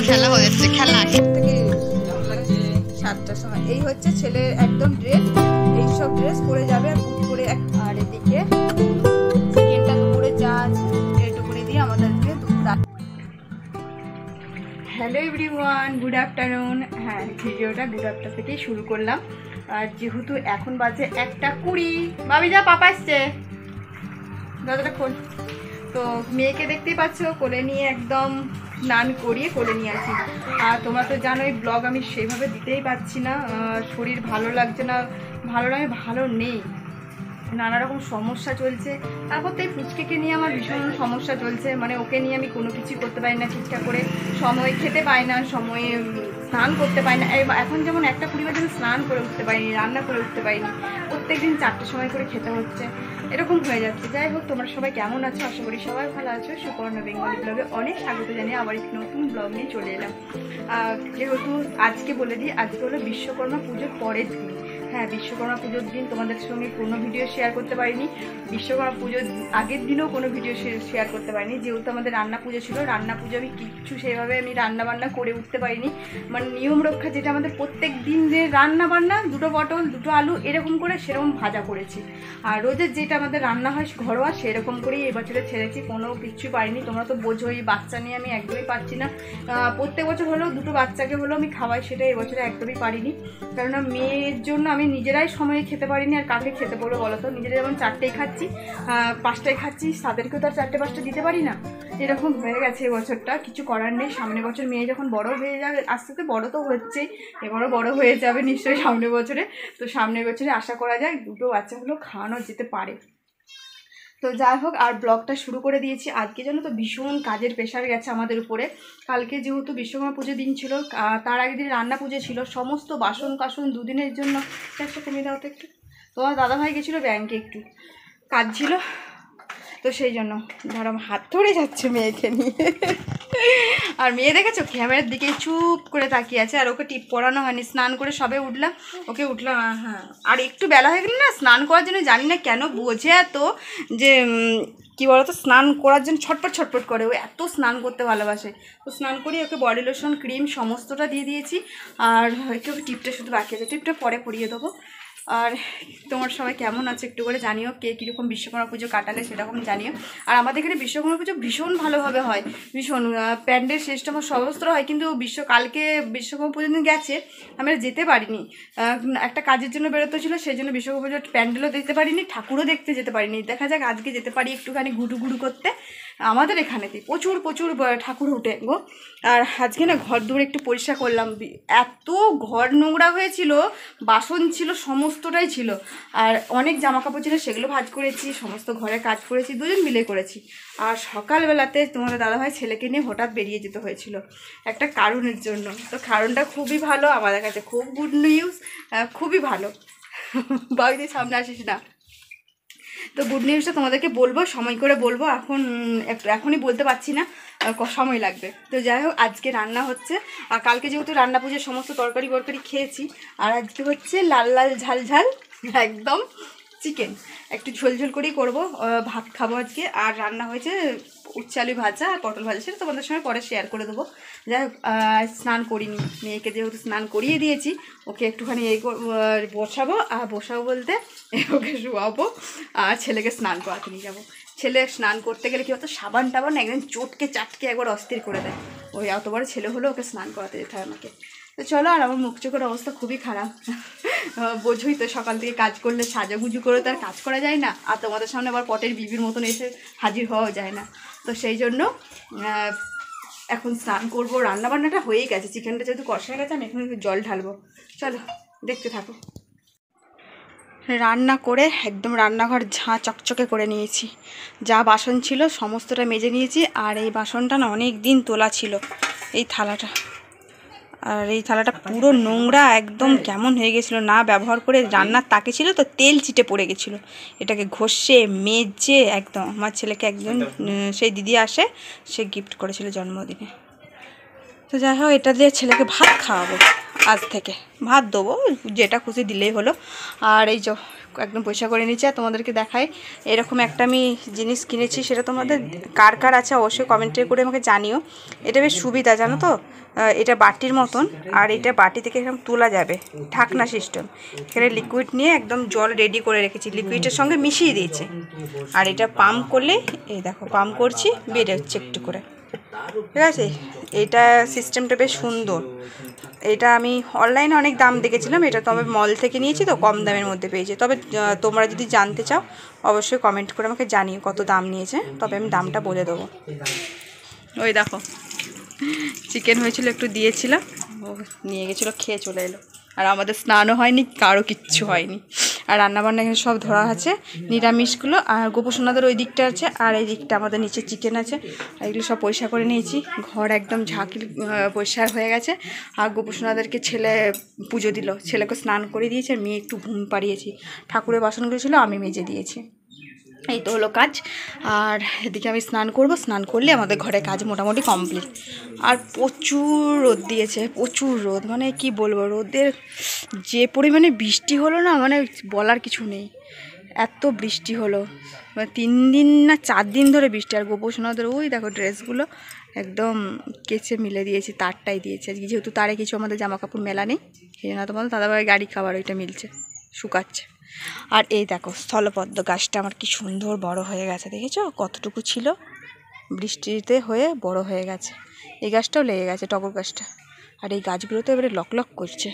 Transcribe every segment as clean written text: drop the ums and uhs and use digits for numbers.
খেলা হয়েছে, খেলা থেকে 7টার সময়। এই হচ্ছে ছেলের একদম ড্রেস, এইসব ড্রেস পরে যাবে আর বুট করে। আর এদিকে চিকেনটা দুপুরে চা একটু করে দিয়ে আমাদেরকে হ্যালো এভরিওয়ান, গুড আফটারনুন। হ্যাঁ, ভিডিওটা গুড আফটার থেকেই শুরু করলাম। আর যেহেতু এখন বাজে 1:20, ভাবি যা পাপা এসছে, দাদাটা খোল। তো মেয়েকে দেখতেই পাচ্ছ, কোলে নিয়ে একদম স্নান করিয়ে কোলে নিয়ে আসি। আর তোমরা তো জানোই ব্লগ আমি সেভাবে দিতেই পারছি না, শরীর ভালো লাগছে না, ভালো নেই, নানা রকম সমস্যা চলছে। তারপর তো এই ফুচকেকে নিয়ে আমার ভীষণ সমস্যা চলছে, মানে ওকে নিয়ে আমি কোনো কিছু করতে পারি না ঠিকঠাক করে, সময় খেতে পাই না, সময়ে স্নান করতে পারি না। এখন যেমন 1:20 বাজে স্নান করে উঠতে পারিনি, রান্না করে উঠতে পারিনি, প্রত্যেকদিন 4টার সময় করে খেতে হচ্ছে, এরকম হয়ে যাচ্ছে। যাই হোক, তোমরা সবাই কেমন আছো? আশা করি সবাই ভালো আছো। সুপর্ণা বেঙ্গলি ব্লগে অনেক স্বাগত জানিয়ে আবার একটি নতুন ব্লগ নিয়ে চলে এলাম। যেহেতু আজকে বলে দিই, আজকে হলো বিশ্বকর্মা পুজোর পরের দিন। হ্যাঁ, বিশ্বকর্মা পুজোর দিন তোমাদের সঙ্গে কোনো ভিডিও শেয়ার করতে পারিনি, বিশ্বকর্মা পুজোর আগের দিনও কোনো ভিডিও শেয়ার করতে পারিনি, যেহেতু আমাদের রান্না পুজো ছিল। রান্না পুজো আমি কিচ্ছু সেভাবে আমি রান্নাবান্না করে উঠতে পারিনি, মানে নিয়ম রক্ষা যেটা আমাদের প্রত্যেক দিন যে রান্নাবান্না, 2টো পটল 2টো আলু এরকম করে সেরকম ভাজা করেছি। আর রোজের যেটা আমাদের রান্না হয় ঘরোয়া, সেরকম করেই এবছরে ছেড়েছি, কোনো কিছু পারিনি। তোমরা তো বোঝোই বাচ্চা নিয়ে আমি একদমই পারছি না। প্রত্যেক বছর হলেও 2টো বাচ্চাকে হলেও আমি খাওয়াই, সেটা এবছরে একদমই পারিনি, কেননা মেয়ের জন্য আমি নিজেরাই সময়ে খেতে পারিনি। আর কাকে খেতে বলবো বলো তো? নিজেরা যেমন 4টেই খাচ্ছি, 5টায় খাচ্ছি, তাদেরকেও তো আর 4টে-5টা দিতে পারি না। এরকম হয়ে গেছে এবছরটা, কিছু করার নেই। সামনের বছর মেয়ে যখন বড় হয়ে যাবে, আস্তে আস্তে বড় তো হচ্ছেই, এবারও বড় হয়ে যাবে নিশ্চয়ই সামনের বছরে। তো সামনের বছরে আশা করা যায় 2টো বাচ্চা হলেও খাওয়ানো যেতে পারে। তো যাই হোক, আর ব্লগটা শুরু করে দিয়েছি। আজকে যেন তো ভীষণ কাজের প্রেশার গেছে আমাদের উপরে। কালকে যেহেতু বিশ্বকর্মা পুজোর দিন ছিল, তার আগের দিন রান্না পুজো ছিল, সমস্ত বাসন কাসন দুদিনের জন্য। একটা কমিয়ে দাও তো একটু। তোমার দাদাভাই গেছিলো ব্যাংকে, একটু কাজ ছিল, তো সেই জন্য ধরো হাত ধরে যাচ্ছে মেয়েকে নিয়ে। আর মেয়ে দেখেছো ক্যামেরার দিকে চুপ করে তাকিয়ে আছে, আর ওকে টিপ পরানো হয়নি, স্নান করে সবে উঠলাম, ওকে উঠলাম। হ্যাঁ, আর একটু বেলা হয়ে গেলে না স্নান করার জন্য, জানি না কেন বোঝে এত যে কী বলতো, স্নান করার জন্য ছটপট করে, ও এত স্নান করতে ভালোবাসে। তো স্নান করি, ওকে বডি লোশন ক্রিম সমস্তটা দিয়ে দিয়েছি। আর একটু টিপটা শুধু বাকি আছে, টিপটা পরে পরিয়ে দেবো। আর তোমার সবাই কেমন আছে একটু করে জানিও, কে কীরকম বিশ্বকর্মা পুজো কাটালে সেরকম জানিও। আর আমাদের এখানে বিশ্বকর্মা পুজো ভীষণ ভালোভাবে হয়, ভীষণ প্যান্ডেল সিস্টেম সহস্র হয়। কিন্তু কালকে বিশ্বকর্মা পুজোর দিন গেছে, আমি আর যেতে পারিনি, একটা কাজের জন্য বেরোতে ছিল, সেই জন্য বিশ্বকর্মা পুজোর প্যান্ডেলও দেখতে পারিনি, ঠাকুরও দেখতে যেতে পারিনি। দেখা যাক আজকে যেতে পারি একটুখানি ঘুটু করতে। আমাদের এখানেতে প্রচুর ঠাকুর উঠে গো। আর আজকে না ঘর দূরে একটু পরিষ্কার করলাম, এত ঘর নোংরা হয়েছিল, বাসন ছিল সমস্তটাই ছিল, আর অনেক জামা কাপড় ছিল, সেগুলো ভাঁজ করেছি, সমস্ত ঘরে কাজ করেছি, দুজন মিলে করেছি। আর সকালবেলাতে তোমাদের দাদাভাই ছেলেকে নিয়ে হঠাৎ বেরিয়ে যেতে হয়েছিল একটা কারণের জন্য। তো কারণটা খুবই ভালো, আমাদের কাছে খুব গুড নিউজ, খুবই ভালো। বাড়িতে সামনে আসিস না। তো গুড নিউজটা তোমাদেরকে বলবো, সময় করে বলবো, এখনই বলতে পারছি না, সময় লাগবে। তো যাই হোক, আজকে রান্না হচ্ছে। আর কালকে যেহেতু রান্না পুজোর সমস্ত তরকারি খেয়েছি, আর আজকে হচ্ছে লাল ঝাল একদম চিকেন, একটু ঝোল করেই করবো, ভাত খাবো আজকে। আর রান্না হয়েছে উচ্ছে আলু ভাজা আর পটল ভাজা, সেটা তোমাদের সঙ্গে পরে শেয়ার করে দেবো। যাই হোক, স্নান করিনি, মেয়েকে যেহেতু স্নান করিয়ে দিয়েছি, ওকে একটুখানি বসাবো বলতে ওকে শোয়াবো, আর ছেলেকে স্নান করাতে নিয়ে যাবো। ছেলে স্নান করতে গেলে কি হতো, সাবান টাবান একদম চাটকে একবার অস্থির করে দেয়। ওই এত বড় ছেলে হলেও ওকে স্নান করাতে যেতে হয় আমাকে। তো চলো, আর আমার মুখ চোখের অবস্থা খুবই খারাপ, বোঝোই তো, সকাল থেকে কাজ করলে সাজাগুজু করে তো আর কাজ করা যায় না, আর তোমাদের সামনে আবার পটের বিবির মতন এসে হাজির হওয়াও যায় না। তো সেই জন্য এখন স্নান করবো, রান্নাবান্নাটা হয়েই গেছে, চিকেনটা যেহেতু কষা হয়ে গেছে, আমি এখন জল ঢালবো। চলো দেখতে থাকো। রান্না করে একদম রান্নাঘর ঝাঁ চকচকে করে নিয়েছি, যা বাসন ছিল সমস্তটা মেজে নিয়েছি। আর এই বাসনটা না অনেক দিন তোলা ছিল, এই থালাটা, আর এই থালাটা পুরো নোংরা, একদম কেমন হয়ে গেছিলো, না ব্যবহার করে রান্নার তাকে ছিল তো তেল চিটে পড়ে গেছিলো। এটাকে ঘষে মেজে একদম আমার ছেলেকে একজন সেই দিদি আসে, সে গিফট করেছিল জন্মদিনে। তো যাই হোক, এটা দিয়ে ছেলেকে ভাত খাওয়াবো, আজ থেকে ভাত দেবো, যেটা খুশি দিলেই হলো। আর এই যে একদম পয়সা করে নিচ্ছে। তোমাদেরকে দেখাই, এরকম একটা আমি জিনিস কিনেছি, সেটা তোমাদের কার কার আছে অবশ্যই কমেন্টে করে আমাকে জানিও। এটা বেশ সুবিধা, জানো তো, এটা বাটির মতন, আর এটা বাটি থেকে এরকম তোলা যাবে, ঢাকনা সিস্টেম। এখানে লিকুইড নিয়ে একদম জল রেডি করে রেখেছি, লিকুইডের সঙ্গে মিশিয়ে দিয়েছি। আর এটা পাম্প করলে, এই দেখো পাম্প করছি, বেড়ে হচ্ছে একটু করে, ঠিক আছে। এটা সিস্টেমটা বেশ সুন্দর। এটা আমি অনলাইনে অনেক দাম দেখেছিলাম, এটা তবে মল থেকে নিয়েছি তো কম দামের মধ্যে পেয়েছি। তবে তোমরা যদি জানতে চাও অবশ্যই কমেন্ট করে আমাকে জানিও কত দাম নিয়েছে, তবে আমি দামটা বলে দেবো। ওই দেখো চিকেন হয়েছিল, একটু দিয়েছিলাম, ও নিয়ে গেছিলো, খেয়ে চলে এলো। আর আমাদের স্নানও হয়নি, কারো কিচ্ছু হয়নি। আর রান্নাবান্না এখানে সব ধরা আছে, নিরামিষগুলো। আর গোপসোনাদের ওই দিকটা আছে, আর এই দিকটা আমাদের নিচে চিকেন আছে। আর এগুলো সব পরিষ্কার করে নিয়েছি, ঘর একদম ঝাঁকি পরিষ্কার হয়ে গেছে। আর গোপসোনাদেরকে ছেলে পুজো দিল, ছেলেকে স্নান করে দিয়েছে, আর মেয়ে একটু ঘুম পাড়িয়েছি। ঠাকুরের বাসনগুলো ছিল আমি মেজে দিয়েছি। এই তো হলো কাজ। আর এদিকে আমি স্নান করব, স্নান করলে আমাদের ঘরে কাজ মোটামুটি কমপ্লিট। আর প্রচুর রোদ দিয়েছে, প্রচুর রোদ, মানে কি বলবো, রোদের যে পরিমাণে বৃষ্টি হলো না, মানে বলার কিছু নেই, এত বৃষ্টি হলো। মানে 3 দিন না 4 দিন ধরে বৃষ্টি। আর গোপসোনাদের ওই দেখো ড্রেসগুলো একদম কেচে মিলে দিয়েছি, তারটাই দিয়েছে আজকে, যেহেতু তারে কিছু আমাদের জামা কাপড় মেলা নেই, সেই জন্য তোমাদের দাদাভাই গাড়ি খাবার ওইটা মিলছে, শুকাচ্ছে। আর এই দেখো স্থলপদ্ম গাছটা আমার কি সুন্দর বড় হয়ে গেছে, দেখেছো কতটুকু ছিল, বৃষ্টিতে হয়ে বড় হয়ে গেছে। এই গাছটাও লেগে গেছে, টগর গাছটা। আর এই গাছগুলোতে এবারে লক লক করছে।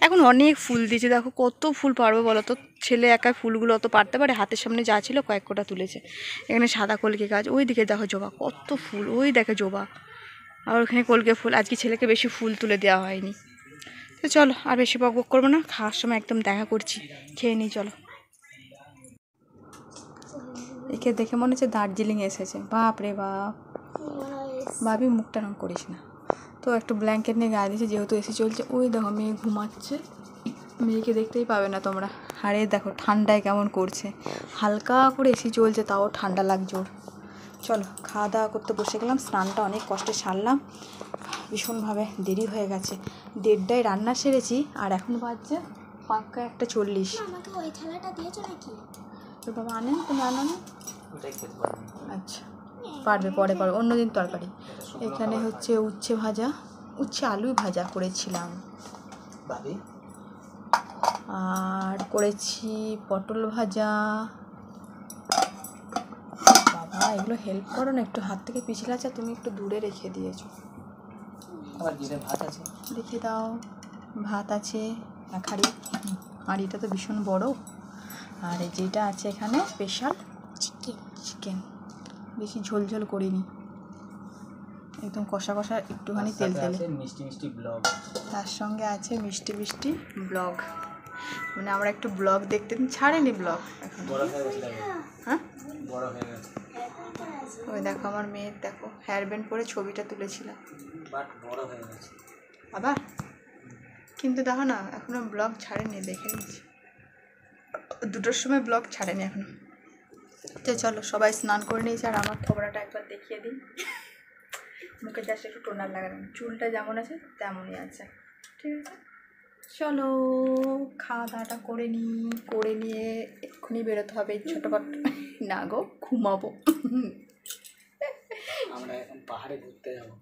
এখন অনেক ফুল দিয়েছে, দেখো কত ফুল পারবো বলো তো, ছেলে একা ফুলগুলো অত পারতে পারে, হাতের সামনে যা ছিল কয়েক কোটা তুলেছে। এখানে সাদা কলকে গাছ, ওই দিকে দেখো জবা, কত ফুল, ওই দেখে জবা, আর ওখানে কলকে ফুল। আজকে ছেলেকে বেশি ফুল তুলে দেওয়া হয়নি। তো চলো আর বেশি বক বক করবো না, খাওয়ার সময় একদম দেখা করছি, খেয়ে নিই চলো। একে দেখে মনে হচ্ছে দার্জিলিং এসেছে, বাপ রে বাপ, ভাবি মুখটা রং করিস না। তো একটু ব্ল্যাঙ্কেট নিয়ে গায়ে দিয়েছে, যেহেতু এসি চলছে। ওই দেখো মেয়ে ঘুমাচ্ছে, মেয়েকে দেখতেই পাবে না তোমরা। আরে দেখো ঠান্ডায় কেমন করছে, হালকা করে এসি চলছে, তাও ঠান্ডা লাগছে ওর। চলো খাওয়া দাওয়া করতে বসে গেলাম, স্নানটা অনেক কষ্টে সারলাম, ভীষণভাবে দেরি হয়ে গেছে। 1:30টায় রান্না সেরেছি, আর এখন বাজছে 5:40। আমাকে ওই থালাটা দিয়েছো নাকি? তোর বাবা আনেন, তুমি আনো না? আচ্ছা পারবে, পরে পারবে, অন্যদিন তরকারি। এখানে হচ্ছে উচ্ছে ভাজা, উচ্ছে আলু ভাজা করেছিলাম, আর করেছি পটল ভাজা। বাবা এগুলো হেল্প করো না, একটু হাত থেকে পিছলে আছে, তুমি একটু দূরে রেখে দিয়েছো। রেখে দাও। ভাত আছে এক হাঁড়ি, হাঁড়িটা তো ভীষণ বড়। আর এই যেটা আছে এখানে স্পেশাল চিকেন, বেশি ঝোল ঝোল করিনি, একদম কষা কষা, একটুখানি তেল তেলে। মিষ্টি মিষ্টি ব্লগ, তার সঙ্গে আছে মিষ্টি মিষ্টি ব্লগ, মানে আমরা একটু ব্লগ দেখতে ছাড়েনি, ব্লগ এখন। হ্যাঁ বড় হয়ে গেছে। ওই দেখো আমার মেয়ের, দেখো হেয়ার ব্যান্ড পরে ছবিটা তুলেছিলাম, বাট বড় হয়ে গেছে আবার। কিন্তু দেখো না এখনো ব্লগ ছাড়েনি, দেখে নিচ্ছি 2টোর সময় ব্লগ ছাড়েনি এখনো। তো চলো সবাই স্নান করে নিয়েছে, আর আমার খবরাটা একবার দেখিয়ে দিই। মুখে জাস্ট একটু টোনার লাগানো, চুলটা যেমন আছে তেমনই আছে, ঠিক আছে। চলো খাওয়া দাওয়াটা করে নিই, করে নিয়ে এক্ষুনি বেরোতে হবে ছোটোখাটো, না গো ঘুমাবো। আমরা এখন পাহাড়ে ঘুরতে যাবো।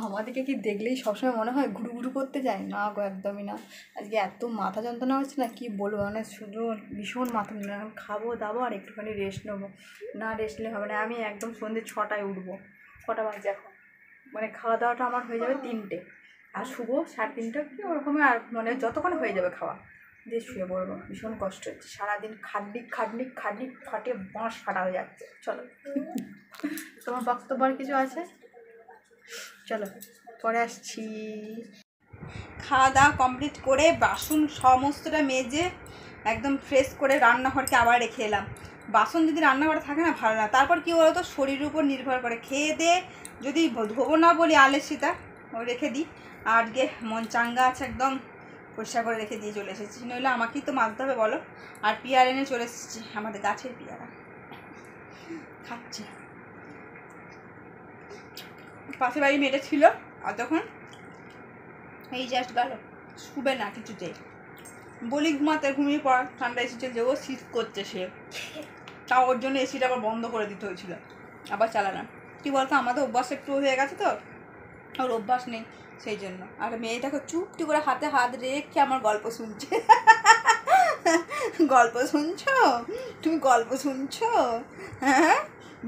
আমাদেরকে কি দেখলেই সবসময় মনে হয় ঘুরু ঘুরু করতে যায়? না গো একদমই না। আজকে এত মাথা যন্ত্রণা হচ্ছে না কি বলবো, মানে শুধু ভীষণ মাথা যন্ত্রণা। খাবো দাবো আর একটুখানি রেস্ট নেবো, না রেস্ট নিলে হবে না। আমি একদম সন্ধ্যে 6টায় উঠবো, কটা বাজে এখন, মানে খাওয়া দাওয়াটা আমার হয়ে যাবে 3টে, আর শুবো 3:30 কি ওরকমই, আর মানে যতক্ষণ হয়ে যাবে খাওয়া দিয়ে শুয়ে পড়বো। ভীষণ কষ্ট হচ্ছে, সারাদিন খাটনি খাটনি খাটনি, ফাটিয়ে বাঁশ ফাটা হয়ে যাচ্ছে। চলো তোমার বক্তব্য আর কিছু আছে? চলো পরে আসছি। খাওয়া দাওয়া কমপ্লিট করে বাসন সমস্তটা মেজে একদম ফ্রেশ করে রান্নাঘরকে আবার রেখে এলাম। বাসন যদি রান্নাঘরে থাকে না ভালো না, তারপর কী বলো তো শরীরের উপর নির্ভর করে, খেয়ে দিয়ে যদি ধোবো না বলি আলসিতা, ও রেখে দিই। আজকে মন চাঙ্গা আছে, একদম পরিষ্কার করে রেখে দিয়ে চলে এসেছি, নইলে আমাকেই তো মারতে হবে বলো। আর পেয়ারা এনে চলে এসেছি, আমাদের গাছের পেয়ারা খাচ্ছি। পাশে বাড়ি মেয়েটা ছিল, আর তখন এই জাস্ট গেল, শুবে না কিছুতে, বলি ঘুমাতে, ঘুমিয়ে পড়া, ঠান্ডা এসি চলছে, ও শীত করছে সে, তাও ওর জন্য এসিটা আবার বন্ধ করে দিতে হয়েছিল, আবার চালানা। কী বলতো, আমাদের অভ্যাস একটু হয়ে গেছে তো, ওর অভ্যাস নেই সেই জন্য। আর মেয়েটাকে চুপটি করে হাতে হাত রেখে আমার গল্প শুনছে। গল্প শুনছো তুমি, গল্প শুনছো? হ্যাঁ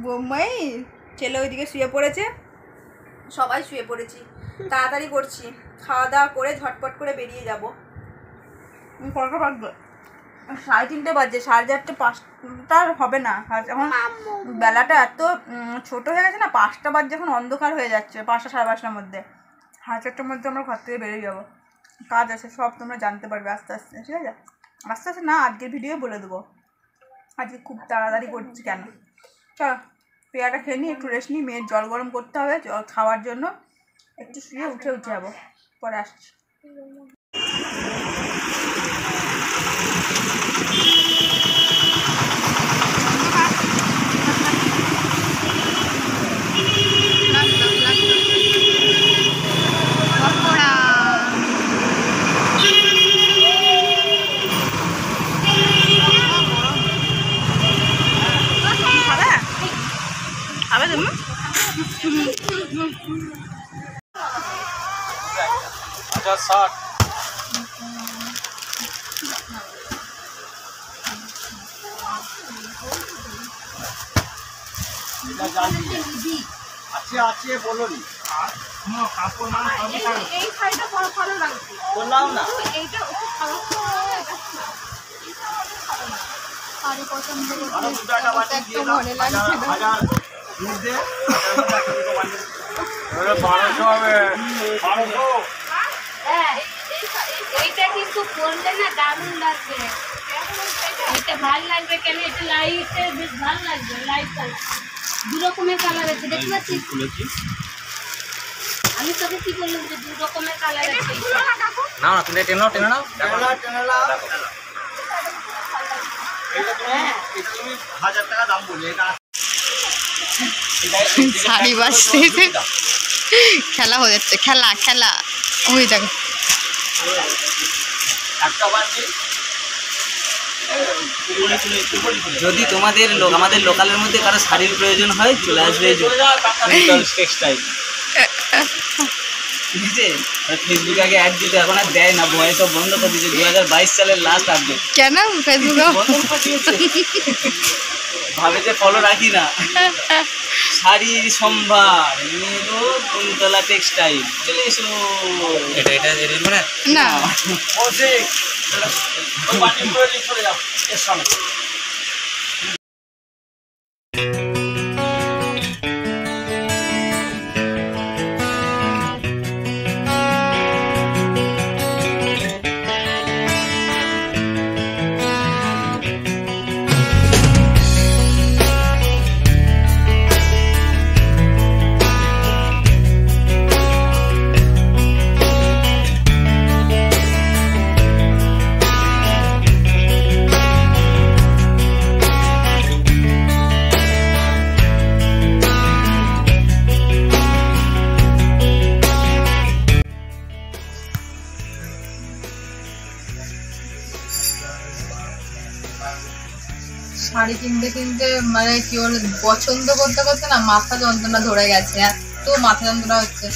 বোম্বাই। ছেলে ওইদিকে শুয়ে পড়েছে, সবাই শুয়ে পড়েছি, তাড়াতাড়ি করছি, খাওয়া দাওয়া করে ঝটপট করে বেরিয়ে যাবো। কটা বাজবে? 3:30 বাজছে, 4:30 5টার হবে না। এখন বেলাটা এত ছোট হয়ে গেছে না, 5টা বাজছে, এখন অন্ধকার হয়ে যাচ্ছে, 5টা 5:30টার মধ্যে। 4:30টার মধ্যে আমরা ঘর থেকে বেরিয়ে যাবো। কাজ আছে, সব তোমরা জানতে পারবে আস্তে আস্তে, ঠিক আছে? আস্তে আস্তে না, আজকের ভিডিও বলে দেবো আজকে খুব তাড়াতাড়ি করছি কেন। চলো পেয়ারাটা খেয়ে নিই, একটু রেস্ট নিই, মেয়ের জল গরম করতে হবে জল খাওয়ার জন্য, একটু শুয়ে উঠে যাবো, পরে আসছি। আছে বলনি এই শাড়িটা ভালো লাগছে, বললাম না এইটা ভালো আরে পছন্দ এইটা কিন্তু পরলে না দারুণ লাগবে, এটা ভালো লাগবে কেন, এটা লাইটে বেশ ভালো লাগবে, লাইট কালার, দু রকমের কালার আছে, দেখতে পাচ্ছিস? আমি তোকে কি বললাম যে 2 রকমের কালার আছে। না না, তুমি টেনে নাও, টেনে নাও, টেনে নাও। এটা তুমি 1000 টাকা দাম বলে, এটা শাড়ি বাজছে, খেলা হয়ে যাচ্ছে, খেলা খেলা ওই দেখো একটা বাজছে। যদি তোমাদের আমাদের লোকালের মধ্যে কারো শাড়ির প্রয়োজন হয়, চলে আসবে টেক্সটাইল, ঠিক আছে? ফেসবুকে আগে অ্যাড দিতে, এখন আর দেয় না, ভয় সব বন্ধ করে দিয়েছে, 2022 সালের লাস্ট আপডেট। কেন ফেসবুকে ভাবে যে ফলো রাখি না। শাড়ির সম্ভার, মেরো কুন্তলা টেক্সটাইল, চলে এসো। এটা মানে না চলে যাও এর সঙ্গে। শাড়ি কিনতে কিনতে মানে কি বলে, পছন্দ করতে করতে না মাথা যন্ত্রণা ধরে গেছে, এত মাথা যন্ত্রণা হচ্ছে।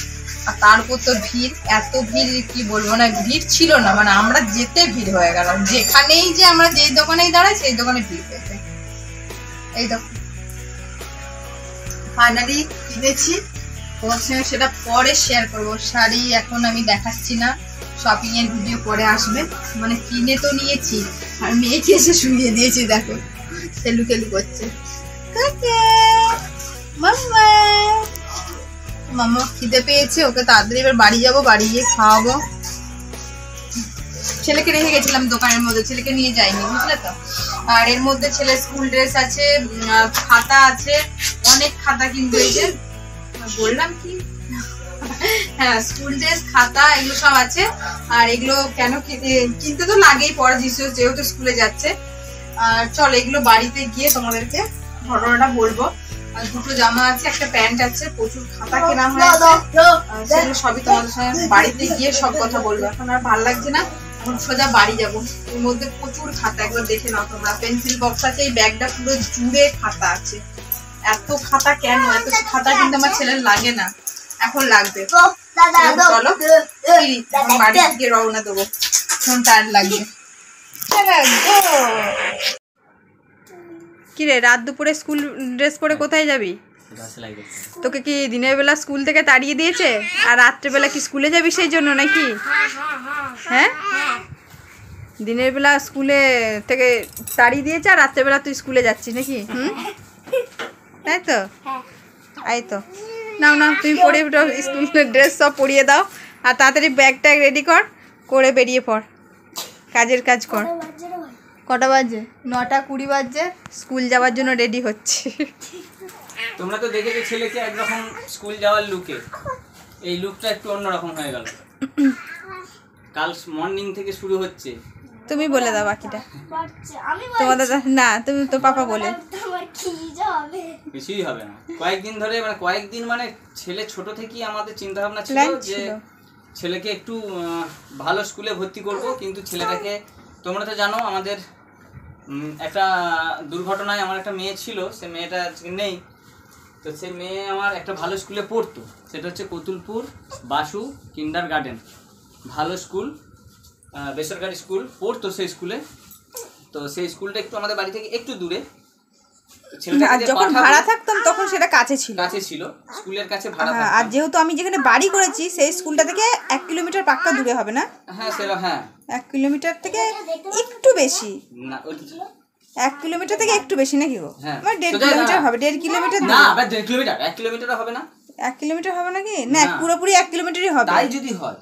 আর তার উপর তো ভিড়, এত ভিড় কি বলবো না, ভিড় ছিল না, মানে আমরা যেতে ভিড় হয়ে গেল, যেখানেই যে আমরা যেই দোকানেই দাঁড়াই সেই দোকানে ভিড় হয়েছে। এই দেখো ফাইনালি কিনেছি, তোমার সঙ্গে সেটা পরে শেয়ার করবো। শাড়ি এখন আমি দেখাচ্ছি না, শপিং এর ভিডিও পরে আসবে। মানে কিনে তো নিয়েছি, আর মেয়েকে এসে শুইয়ে দিয়েছি, দেখো খেলু খেলু করছে। মাম্মা মাম্মা খিদে পেয়েছে, ওকে তাড়াতাড়ি এবার বাড়ি যাবো, বাড়ি গিয়ে খাওয়াবো। ছেলেকে রেখে গেছিলাম দোকানের মধ্যে, ছেলেকে নিয়ে যাইনি, বুঝলে তো। আর এর মধ্যে ছেলের স্কুল ড্রেস আছে, খাতা আছে, অনেক খাতা কিনতে হয়েছে। বললাম কি হ্যাঁ স্কুল ড্রেস খাতা এগুলো সব আছে। আর এগুলো কেন কিনতে তো লাগেই পরে যেহেতু স্কুলে যাচ্ছে। আর চল এগুলো বাড়িতে গিয়ে তোমাদেরকে ঘটনাটা বলবো। আর দুটো জামা আছে, একটা প্যান্ট আছে, প্রচুর খাতা কেনা হয়েছে, সেগুলো সবই তোমাদের সঙ্গে বাড়িতে গিয়ে সব কথা বলবো। এখন আর ভালো লাগছে না, এখন সোজা বাড়ি যাবো। এর মধ্যে প্রচুর খাতা, একবার দেখে নাও তোমরা। পেন্সিল বক্স আছে, এই ব্যাগটা পুরো জুড়ে খাতা আছে। এত খাতা কেন? এত খাতা কিন্তু আমার ছেলের লাগে না, এখন লাগবে। চলো বাড়ি থেকে রওনা দেবো, এখন টাইম লাগবে। কি রে, রাত দুপুরে স্কুল ড্রেস পরে কোথায় যাবি? তোকে কি দিনের বেলা স্কুল থেকে তাড়িয়ে দিয়েছে আর রাত্রেবেলা কি স্কুলে যাবি সেই জন্য নাকি? হ্যাঁ, দিনের বেলা স্কুলে থেকে তাড়িয়ে দিয়েছে আর রাত্রেবেলা তুই স্কুলে যাচ্ছিস নাকি? তাই তো, এই তো নাও না, তুমি পরে স্কুলের ড্রেস সব পরিয়ে দাও আর তাড়াতাড়ি ব্যাগটা রেডি করে বেরিয়ে পড়, কাজের কাজ কর। কটা বাজে? 9:20 বাজে, স্কুল যাওয়ার জন্য রেডি হচ্ছে। তোমরা তো দেখেছো ছেলেকে একরকম স্কুল যাওয়ার লুকে, এই লুকটা একটু অন্যরকম হয়ে গেল। কাল মর্নিং থেকে শুরু হচ্ছে। তুমি বলে দাও বাকিটা। তোমাদের না, তুমি তো পাপা বলে। কিছুই হবে না, কয়েকদিন ধরে মানে ছেলে ছোট থেকেই আমাদের চিন্তা ভাবনা ছিল যে ছেলেকে একটু ভালো স্কুলে ভর্তি করব। কিন্তু ছেলেটাকে তোমরা তো জানো আমাদের একটা দুর্ঘটনায় আমার একটা মেয়ে ছিল, সে মেয়েটা নেই। তো সে মেয়ে আমার একটা ভালো স্কুলে পড়তো, সেটা হচ্ছে কতুলপুর বাসু কিন্ডার গার্ডেন, ভালো স্কুল, বেসরকারি স্কুল পড়তো সেই স্কুলে। তো সেই স্কুলটা একটু আমাদের বাড়ি থেকে একটু দূরে। যখন ভাড়া থাকতাম তখন সেটা কাছে ছিল, স্কুলের কাছে ভাড়া। আর যেহেতু আমি যেখানে বাড়ি করেছি সেই স্কুলটা থেকে 1 কিলোমিটার পাক্কা দূরে হবে না? হ্যাঁ সেটা, হ্যাঁ 1 কিলোমিটার থেকে একটু বেশি, না 1 কিলোমিটার থেকে একটু বেশি নাকি গো? হ্যাঁ 1.5 কিলোমিটার হবে, 1.5 কিলোমিটার না, আবার 1.5 কিলোমিটার, 1 কিলোমিটার হবে না? 1 কিলোমিটার হবে নাকি? না পুরোপুরি 1 কিলোমিটারই হবে। তাই যদি হয়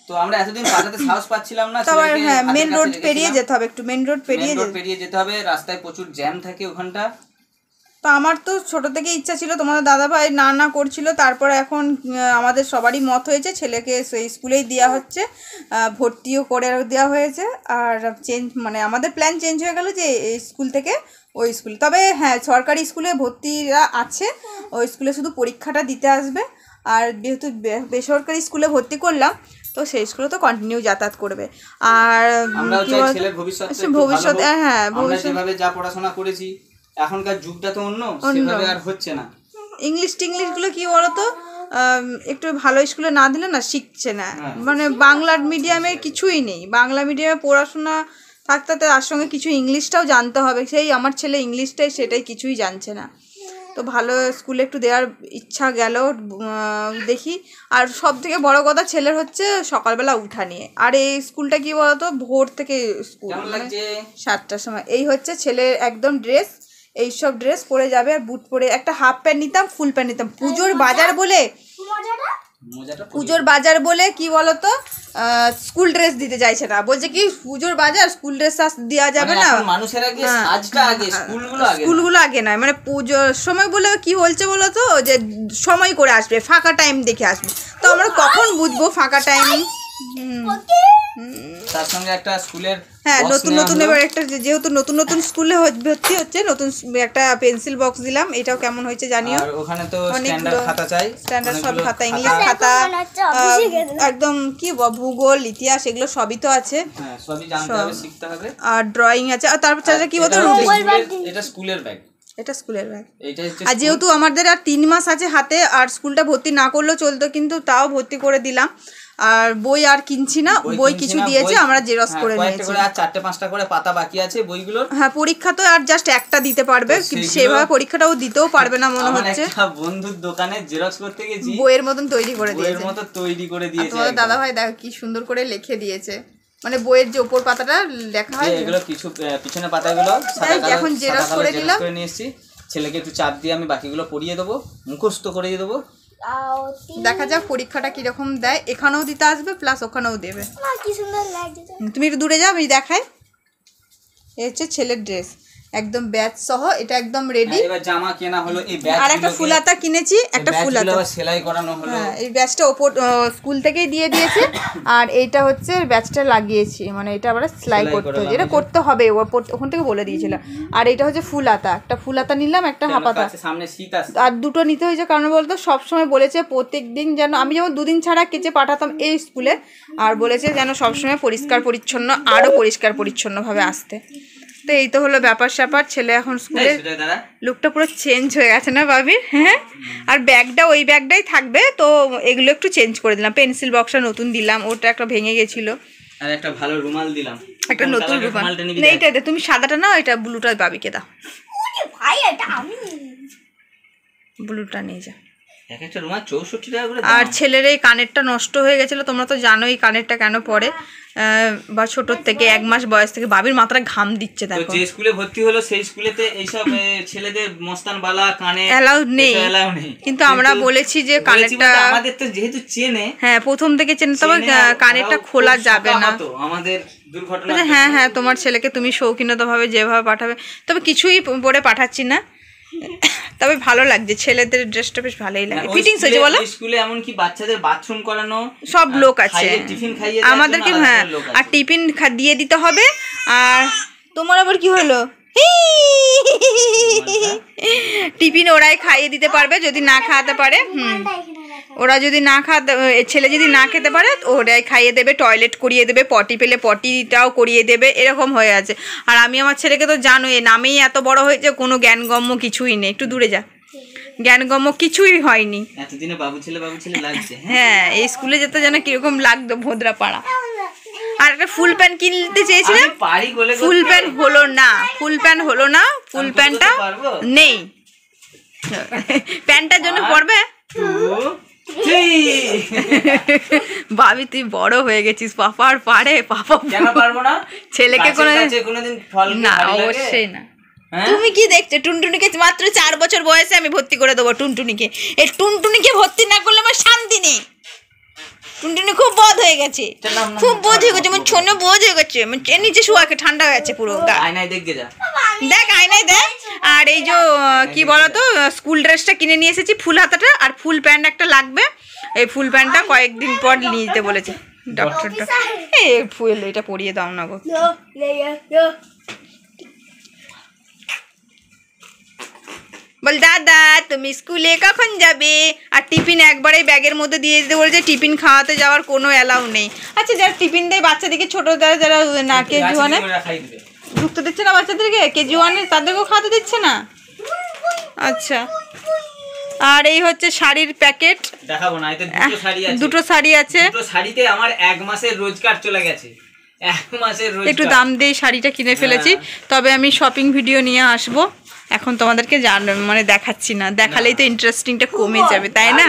তো আমরা এতদিন পাঠাতে সাহস পাচ্ছিলাম না। তবে হ্যাঁ মেন রোড পেরিয়ে যেতে হবে, একটু মেন রোড পেরিয়ে যেতে হবে, রাস্তায় প্রচুর জ্যাম থাকে ওখানটা। তো আমার তো ছোট থেকে ইচ্ছা ছিল, তোমাদের দাদাভাই না করছিল, তারপর এখন আমাদের সবারই মত হয়েছে ছেলেকে সেই স্কুলেই দেওয়া হচ্ছে, ভর্তিও করে দেওয়া হয়েছে। আর মানে আমাদের প্ল্যান চেঞ্জ হয়ে গেল যে এই স্কুল থেকে ওই স্কুলে। তবে হ্যাঁ সরকারি স্কুলে ভর্তিরা আছে, ওই স্কুলে শুধু পরীক্ষাটা দিতে আসবে। আর যেহেতু বেসরকারি স্কুলে ভর্তি করলাম তো সেই স্কুলে তো কন্টিনিউ যাতায়াত করবে। আর ভবিষ্যতে হ্যাঁ ভবিষ্যতে যা পড়াশোনা করেছি, এখনকার যুগটা তো অন্য, সেভাবে আর হচ্ছে না। ইংলিশগুলো কি বলতো, একটু ভালো স্কুলে না দিলে না শিখছে না। মানে বাংলা মিডিয়ামে কিছুই নেই, বাংলা মিডিয়ামে পড়াশোনা থাকতে তার সঙ্গে কিছু ইংলিশটাও জানতে হবে। সেই আমার ছেলে ইংলিশটাই সেটাই কিছুই জানছে না। তো ভালো স্কুলে একটু দেওয়ার ইচ্ছা গেল, দেখি। আর সব থেকে বড় কথা ছেলের হচ্ছে সকালবেলা উঠা নিয়ে। আর এই স্কুলটা কি বলতো, ভোর থেকে স্কুল, মানে 7টার সময়। এই হচ্ছে ছেলের একদম ড্রেস, এইসব ড্রেস পরে যাবে। আর বুট পরে, একটা হাফ প্যান্ট নিতাম, ফুল প্যান্ট নিতাম। পুজোর বাজার বলে কি বলতো স্কুল ড্রেস দিতে চাইছে না, বলছে কি পুজোর বাজার স্কুল ড্রেস দেওয়া যাবে না, স্কুলগুলো আগে নয়, মানে পুজোর সময় বলে কি বলছে বলতো যে সময় করে আসবে, ফাঁকা টাইম দেখে আসবে। তো আমরা কখন বুঝবো ফাঁকা টাইম? তার সঙ্গে একটা স্কুলের হ্যাঁ নতুন এবার একটা, যেহেতু নতুন স্কুলে ভর্তি হচ্ছে, নতুন একটা পেন্সিল বক্স দিলাম। এটাও কেমন হয়েছে জানিও। আর ওখানে তো স্ট্যান্ডার্ড খাতা চাই, স্ট্যান্ডার্ড সব খাতা, ইংলিশ খাতা, একদম কি ভূগোল, ইতিহাস, এগুলো সবই তো আছে। হ্যাঁ সবই জানতে হবে, শিখতে হবে। আর ড্রয়িং আছে। আর তারপর কি বলতো, এটা স্কুলের ব্যাগ, এটা স্কুলের ব্যাগ। আর যেহেতু আমাদের আর 3 মাস আছে হাতে, আর স্কুলটা ভর্তি না করলেও চলতো, কিন্তু তাও ভর্তি করে দিলাম। আর বই আর কিনছি না, বই কিছু দিয়েছে, আমরা জেরক্স করে নিয়েছি। আর 4-5টা করে পাতা বাকি আছে বইগুলোর। হ্যাঁ পরীক্ষা তো আর জাস্ট একটা দিতে পারবে, সেভাবে পরীক্ষাটাও দিতেও পারবে না মনে হচ্ছে। একটা বন্ধুর দোকানে জেরক্স করতে গেছি, বইয়ের মতন তৈরি করে দিয়েছে। তোমাদের দাদা ভাই দেখো কি সুন্দর করে লিখে দিয়েছে, মানে বইয়ের যে উপর পাতাটা লেখা হয়, এগুলো কিছু পিছনের পাতাগুলো এখন জেরক্স করে দিলাম। নিয়ে এসেছি, ছেলেকে একটু চাপ দিয়ে আমি বাকিগুলো পড়িয়ে দেবো, মুখস্থ করিয়ে দেবো। দেখা যাক পরীক্ষাটা কিরকম দেয়, এখানেও দিতে আসবে প্লাস ওখানেও দেবে। তুমি একটু দূরে যাও, আমি দেখাই। এই হচ্ছে ছেলের ড্রেস, একদম ব্যাচ সহ, এটা একদম রেডি। এবার জামা কেনা হলো, এই ব্যাচ আর একটা ফুলাতা কিনেছি, একটা ফুলাতা সেলাই করানো হলো। হ্যাঁ, এই ব্যাচটা ওপর স্কুল থেকেই দিয়ে দিয়েছে। আর এইটা হচ্ছে ব্যাচটা লাগিয়েছি, মানে এটা আবার সেলাই করতে হবে, এটা করতে হবে, ওখান থেকে বলে দিয়েছিল। আর এটা হচ্ছে ফুলাতা, একটা ফুলাতা নিলাম, একটা হাফাতা, সামনে শীত আসছে আর দুটো নিতে হয়েছে। কারণ বলতো সবসময় বলেছে প্রত্যেক দিন যেন, আমি যেমন 2 দিন ছাড়া কেচে পাঠাতাম এই স্কুলে, আর বলেছে যেন সবসময় পরিষ্কার পরিচ্ছন্ন, আরও পরিষ্কার পরিচ্ছন্নভাবে আসতে। তো এই তো হলো ব্যাপার স্যাপার। ছেলে এখন স্কুলে লুকটা পুরো চেঞ্জ হয়ে গেছে না বাবির? হ্যাঁ, আর ব্যাগটা ওই ব্যাগটাই থাকবে, তো এগুলো একটু চেঞ্জ করে দিলাম। পেন্সিল বক্সটা নতুন দিলাম, ওটা একটা ভেঙে গেছিল, আর একটা ভালো রুমাল দিলাম, একটা নতুন রুমাল। এইটা দে, তুমি সাদাটা নাও, এটা ব্লুটা বাবিকে দাও। ভাই এটা আমি ব্লুটা নিয়ে যা। এক একটা রুমাল 64 টাকা করে। আর ছেলের এই কানেরটা নষ্ট হয়ে গেছিলো, তোমরা তো জানো এই কানেরটা কেন পরে, বা ছোটোর থেকে 1 মাস বয়স থেকে বাবির মাথাটা ঘাম দিচ্ছে। দেখো যে স্কুলে ভর্তি হলো সেই স্কুলেতে এইসব ছেলেদের মস্তান বালা কানে অ্যালাউড নেই, কিন্তু আমরা বলেছি যে কানেরটা আমাদের তো যেহেতু চেনে, হ্যাঁ প্রথম থেকে চেনে, তবে কানেরটা খোলা যাবে না। আমাদের দুর্ঘটনা। হ্যাঁ হ্যাঁ, তোমার ছেলেকে তুমি শৌখিনতাভাবে যেভাবে পাঠাবে, তবে কিছুই পরে পাঠাচ্ছি না। তবে ভালো লাগছে, ছেলেদের ড্রেসটা বেশ ভালোই লাগে, ফিটিংস হয়েছে বলো। স্কুলে এমন কি বাচ্চাদের বাথরুম করানো সব লোক আছে, টিফিন খাইয়ে আমাদেরকে, হ্যাঁ, আর টিফিন দিয়ে দিতে হবে। আর তোমার আবার কি হলো? টিফিন ওরাই খাইয়ে দিতে পারবে যদি না খাওয়াতে পারে। ওরা যদি না খাওয়াতে, ছেলে যদি না খেতে পারে ওরাই খাইয়ে দেবে, টয়লেট করিয়ে দেবে, পটি পেলে পটিটাও করিয়ে দেবে, এরকম হয়ে আছে। আর আমি আমার ছেলেকে তো জানো, এ নামেই এত বড় হয়েছে, কোনো জ্ঞানগম্য কিছুই নেই। একটু দূরে যা, জ্ঞানগম্য কিছুই হয়নি। এতদিনে বাবু ছেলে লাগছে। হ্যাঁ, এই স্কুলে যেতে যেন কিরকম লাগতো, ভোদরা পাড়া। আর একটা ফুল প্যান্ট কিনতে চেয়েছিলাম, ফুল প্যান্ট হলো না, ফুল প্যান্টটা নেই। প্যান্টটার জন্য পড়বে ভাবি, তুই বড় হয়ে গেছিস, পাপা আর পারে? পাপা কেন পারবো না? ছেলেকে কোনোদিন না, অবশ্যই না। তুমি কি দেখছো? টুনটুনিকে মাত্র 4 বছর বয়সে আমি ভর্তি করে দেবো। টুনটুনিকে, এই টুনটুনিকে ভর্তি না করলে আমার শান্তি নেই। টুনটুনি খুব বোধ হয়ে গেছে, খুব বোধ হয়ে গেছে, আমার ছোনো বোধ হয়ে গেছে, নিচে শুয়াকে ঠান্ডা হয়ে গেছে পুরো। আয়নায় দেখে যা, দেখ আয়নায় দেখ। আর এই যে কি বলতো, স্কুল ড্রেসটা কিনে নিয়ে এসেছি, ফুল হাতাটা, আর ফুল প্যান্ট একটা লাগবে। এই ফুল প্যান্টটা কয়েকদিন পর নিয়ে যেতে বলেছে ডক্টরটা। এই ফুল এটা পরিয়ে দাও না গো। বল দাদা তুমি স্কুলে কখন যাবে? আর টিফিন একবারে ব্যাগের মধ্যে দিয়ে দিতে বলেছে, টিফিন খাওয়াতে যাওয়ার কোনো অ্যালাউ নেই। আচ্ছা, যারা টিফিন দেয় বাচ্চাদেরকে, ছোটো যারা না কেজি ওয়ানে ঢুকতে দিচ্ছে না বাচ্চাদেরকে, কেজি ওয়ানে তাদেরকেও খাওয়াতে দিচ্ছে না। আচ্ছা, আর এই হচ্ছে শাড়ির প্যাকেট, দেখাবো না, এতে দুটো শাড়ি আছে। দুটো শাড়িতে আমার 1 মাসের রোজগার চলে গেছে, 1 মাসের রোজগার। একটু দাম দিয়ে শাড়িটা কিনে ফেলেছি, তবে আমি শপিং ভিডিও নিয়ে আসবো, এখন তোমাদেরকে মানে দেখাচ্ছি না, দেখালেই তো ইন্টারেস্টিংটা কমে যাবে, তাই না?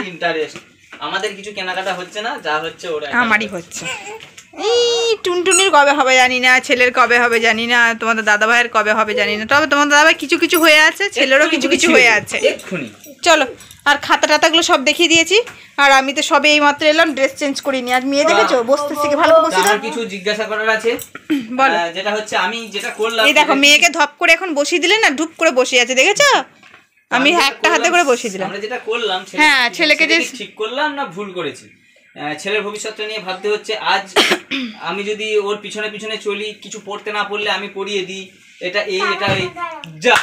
আমাদের কিছু কেনাকাটা হচ্ছে না, যা হচ্ছে ওরা আমারই হচ্ছে। এই টুনটুনির কবে হবে জানি না, ছেলের কবে হবে জানি না, তোমাদের দাদা ভাইয়ের কবে হবে জানি না, তবে তোমাদের দাদা ভাই কিছু কিছু হয়ে আছে, ছেলেরও কিছু কিছু হয়ে আছে এক্ষুনি। চলো, আর খাতা টাতাগুলো সব দেখিয়ে দিয়েছি। আর আমি তো সবে এই মাত্র এলাম, ড্রেস চেঞ্জ করিনি। আর মেয়ে দেখেছো বসতে শিখে ভালো বসে। আমার কিছু জিজ্ঞাসা করার আছে, বলো। যেটা হচ্ছে আমি যেটা করলাম, এই দেখো মেয়েকে ধপ করে এখন বসিয়ে দিলে না, ঢুপ করে বসে আছে, দেখেছো? আমি একটা হাতে করে বসিয়ে দিলাম। আমরা যেটা করলাম, হ্যাঁ, ছেলেকে যে ঠিক করলাম না ভুল করেছি, ছেলের ভবিষ্যৎটা নিয়ে ভাবতে হচ্ছে। আজ আমি যদি ওর পিছনে পিছনে চলি, কিছু পড়তে না পড়লে আমি পড়িয়ে দিই, এটা এই যা।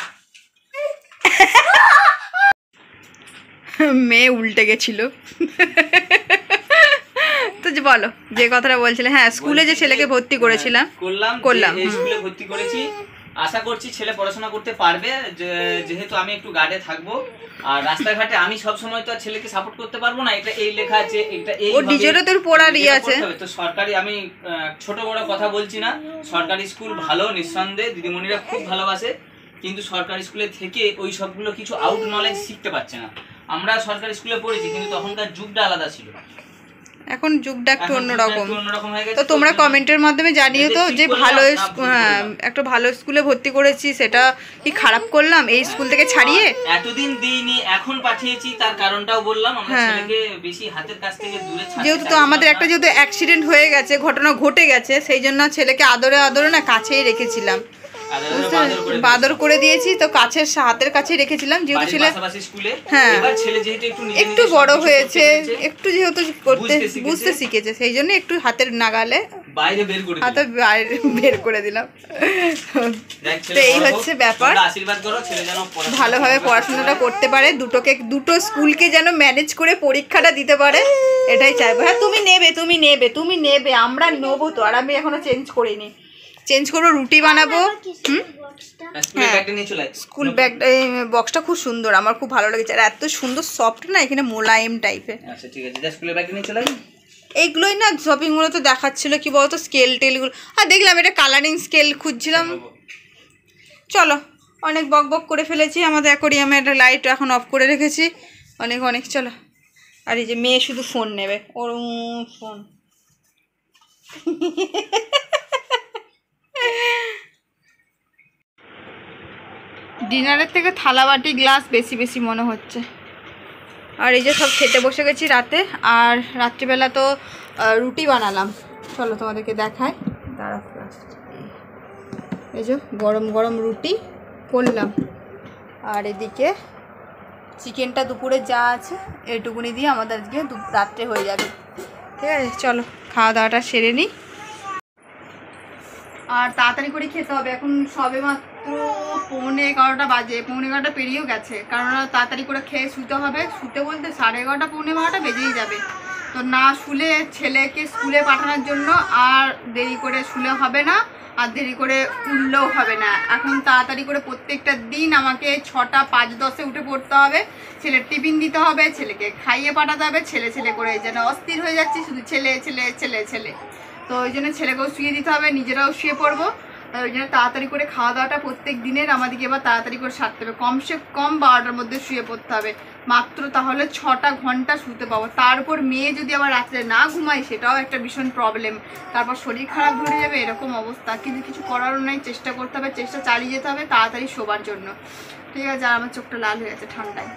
মেয়ে উল্টে গেছিল। তো বলো যে কথাটা বলছিলে। হ্যাঁ, স্কুলে যে ছেলেকে ভর্তি করেছিলাম, করলাম স্কুলে ভর্তি করেছি। আশা করছি ছেলে পড়াশোনা করতে পারবে, যেহেতু আমি একটু গার্ডে থাকবো। আর রাস্তাঘাটে আমি সব সময় তো আর ছেলেকে সাপোর্ট করতে পারবো না, এটা এই লেখা আছে, এটা এই নিজেরও তোর পড়ার আছে। তো সরকারি, আমি ছোট বড় কথা বলছি না, সরকারি স্কুল ভালো, নিঃসন্দেহে দিদিমণিরা খুব ভালোবাসে, কিন্তু সরকারি স্কুলে থেকে ওই সবগুলো কিছু আউট নলেজ শিখতে পারছে না। আমরা সরকারি স্কুলে পড়েছি, কিন্তু তখনকার যুগটা আলাদা ছিল, এখন যুগটা একটু অন্যরকম। তো তোমরা কমেন্টের মাধ্যমে জানিও তো, যে ভালো একটা ভালো স্কুলে ভর্তি করেছি, সেটা কি খারাপ করলাম এই স্কুল থেকে ছাড়িয়ে? এতদিন দিইনি, এখন পাঠিয়েছি, তার কারণটাও বললাম। আমরা ছেলেকে বেশি হাতের কাছ থেকে দূরে ছাড়তে, যেহেতু তো আমাদের একটা যেহেতু অ্যাক্সিডেন্ট হয়ে গেছে, ঘটনা ঘটে গেছে, সেই জন্য ছেলেকে আদরে আদরে না কাছেই রেখেছিলাম, যেহেতু বাদর করে দিয়েছি তো কাছের হাতের কাছে রেখেছিলাম, যেহেতু ছেলে হ্যাঁ একটু বড় হয়েছে, একটু যেহেতু করতে বুঝতে শিখেছে, সেই জন্য একটু হাতের নাগালে হাতে বাইরে বের করে দিলাম। তো এই হচ্ছে ব্যাপার, ভালোভাবে পড়াশোনাটা করতে পারে, দুটো স্কুলকে যেন ম্যানেজ করে পরীক্ষাটা দিতে পারে, এটাই চাইবো। হ্যাঁ তুমি নেবে, আমরা নেবো তো, আর আমি এখনো চেঞ্জ করবো, রুটি বানাবো। স্কুল ব্যাগ বক্সটা খুব সুন্দর, আমার খুব ভালো লেগেছে, আর এত সুন্দর সফট না, এখানে মোলায়েম টাইপের। এইগুলোই না শপিং মলে তো দেখাচ্ছিল, কি বলতো স্কেল টেলগুলো, আর দেখলাম এটা কালারিং স্কেল খুঁজছিলাম। চলো অনেক বক বক করে ফেলেছি, আমাদের অ্যাকোরিয়ামে একটা লাইট এখন অফ করে রেখেছি, অনেক চলো। আর এই যে মেয়ে শুধু ফোন নেবে, ওর ফোন ডিনারের থেকে থালা বাটি গ্লাস বেশি মনে হচ্ছে। আর এই যে সব খেতে বসে গেছি রাতে, আর রাত্রিবেলা তো রুটি বানালাম, চলো তোমাদেরকে দেখায়, দাঁড়া। এই যে গরম রুটি করলাম, আর এদিকে চিকেনটা দুপুরে যা আছে এইটুকুনি দিয়ে আমাদের আজকে রাত্রে হয়ে যাবে। ঠিক আছে, চলো খাওয়া দাওয়াটা সেরে নিই, আর তাড়াতাড়ি করে খেতে হবে। এখন সবে মাত্র 11:15 বাজে, 11:15 পেরিয়েও গেছে, কারণ তাড়াতাড়ি করে খেয়ে শুতে হবে। শুতে বলতে 11:30 11:15 বেজেই যাবে। তো না শুলে ছেলেকে স্কুলে পাঠানোর জন্য আর দেরি করে শুলে হবে না, আর দেরি করে উঠলেও হবে না। এখন তাড়াতাড়ি করে প্রত্যেকটা দিন আমাকে 6টা 5:10 উঠে পড়তে হবে, ছেলের টিফিন দিতে হবে, ছেলেকে খাইয়ে পাঠাতে হবে। ছেলে করে যেন অস্থির হয়ে যাচ্ছি, শুধু ছেলে। তো ওই জন্য ছেলেকেও শুয়ে দিতে হবে, নিজেরাও শুয়ে পড়বো। ওই জন্য তাড়াতাড়ি করে খাওয়া দাওয়াটা প্রত্যেক দিনের আমাদেরকে এবার তাড়াতাড়ি করে সারতে হবে। কমসে কম 12টার মধ্যে শুয়ে পড়তে হবে মাত্র, তাহলে 6টা ঘন্টা শুতে পাবো। তারপর মেয়ে যদি আবার রাত্রে না ঘুমায়, সেটাও একটা ভীষণ প্রবলেম, তারপর শরীর খারাপ ধরে যাবে, এরকম অবস্থা। কিন্তু কিছু করারও নাই, চেষ্টা করতে হবে, চেষ্টা চালিয়ে যেতে হবে তাড়াতাড়ি শোবার জন্য। ঠিক আছে, আর আমার চোখটা লাল হয়ে গেছে ঠান্ডায়।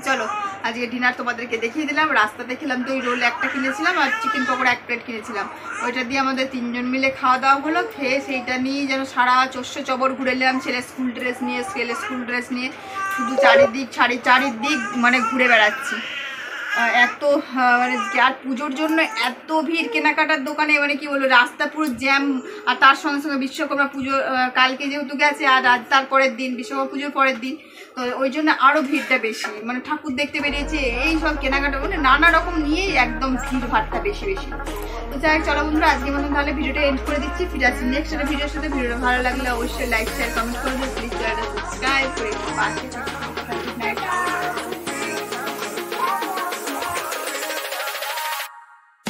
চলো আজকে ডিনার তোমাদেরকে দেখিয়ে দিলাম। রাস্তাতে খেলাম তো ওই রোল একটা কিনেছিলাম, আর চিকেন পকোড়া 1 প্লেট কিনেছিলাম, ওইটা দিয়ে আমাদের 3 জন মিলে খাওয়া দাওয়া হলো। খেয়ে সেইটা নিয়ে যেন সারা চষে চবর ঘুরে নিলাম, ছেলে স্কুল ড্রেস নিয়ে শুধু চারিদিক মানে ঘুরে বেড়াচ্ছি। এত মানে আর পুজোর জন্য এত ভিড় কেনাকাটার দোকানে, মানে কি বলবো, রাস্তা পুরো জ্যাম। আর তার সঙ্গে বিশ্বকর্মা পুজো কালকে যেহেতু গেছে, আর আজ তারপরের দিন বিশ্বকর্মা পুজোর পরের দিন, তো ওই জন্য আরও ভিড়টা বেশি। মানে ঠাকুর দেখতে বেরিয়েছে, এই সব কেনাকাটা মানে নানা রকম নিয়েই একদম ভিড় ভাড়টা বেশি। তো যাই হোক, চলো বন্ধুরা আজকে মতন তাহলে ভিডিওটা এন্ড করে দিচ্ছি। ফিরে আসছি নেক্সট একটা ভিডিওর সাথে। ভিডিওটা ভালো লাগলে অবশ্যই লাইক শেয়ার কমেন্ট করে দিও, প্লিজ চ্যানেলটা সাবস্ক্রাইব করে পাশে